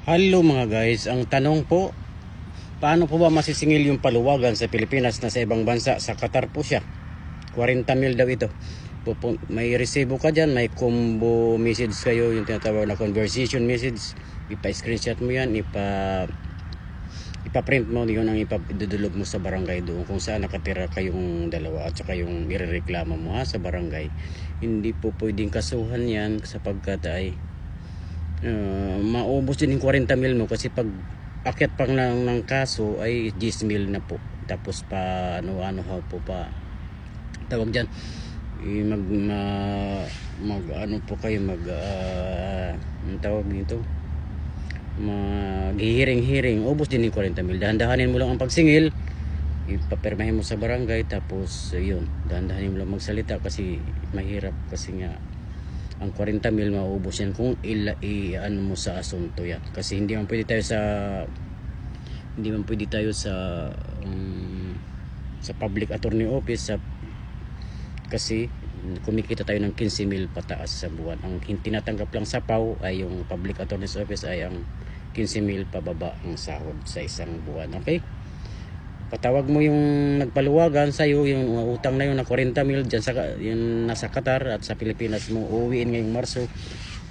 Hello mga guys, ang tanong po, paano po ba masisingil yung paluwagan sa Pilipinas na sa ibang bansa? Sa Qatar po siya, 40 mil daw ito. May resibo ka dyan, may combo message kayo, yung tinatawag na conversation message. Ipa-screenshot mo yan, ipa-print mo, yun ang ipapidudulog mo sa barangay doon kung saan nakatira kayong dalawa at saka yung irereklamo mo sa barangay. Hindi po pwedeng kasuhan yan sapagkat ay maubos din yung 40 mil mo, kasi pag akyat pang ng kaso ay 10 mil na po. Tapos pa ano po pa tawag dyan, mag ano po kayo, ang tawag dito, maghihiring-hiring, ubos din yung 40 mil. Dahan-dahanin mo lang ang pagsingil, ipapirmahin mo sa barangay, tapos yun, dahan-dahanin mo lang magsalita kasi mahirap, kasi nga ang 40 mil maubos yan kung ano mo sa asunto yan. Kasi hindi man pwede tayo sa public attorney office kasi kumikita tayo ng 15 mil pataas sa buwan. Ang tinatanggap lang sa PAW ay yung public attorney's office ay ang 15 mil pababa ang sahod sa isang buwan. Okay? Patawag mo yung nagpaluwagan sa'yo, yung utang na yun na 40 mil dyan yung nasa Qatar at sa Pilipinas mo uuwiin ngayong Marso.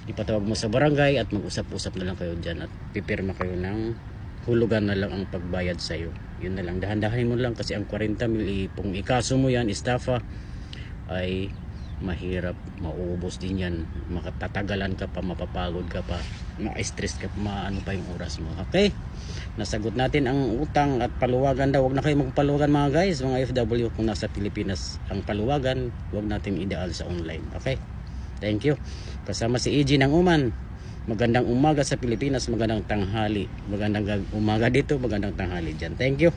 Ipatawag mo sa barangay at mag-usap-usap na lang kayo dyan at pipirma kayo ng hulugan na lang ang pagbayad sa'yo. Yun na lang, dahan-dahanin mo lang kasi ang 40 mil kung ikaso mo yan, estafa, ay mahirap, mauubos din yan, makatatagalan ka pa, mapapagod ka pa, ma-stress ka pa, maano pa yung oras mo. Okay, nasagot natin ang utang at paluwagan daw. Huwag na kayo magpaluwagan mga guys, mga FW. Kung nasa Pilipinas ang paluwagan, huwag natin ideal sa online. Okay, thank you. Kasama si EG ng Uman. Magandang umaga sa Pilipinas, magandang tanghali, magandang umaga dito, magandang tanghali dyan. Thank you.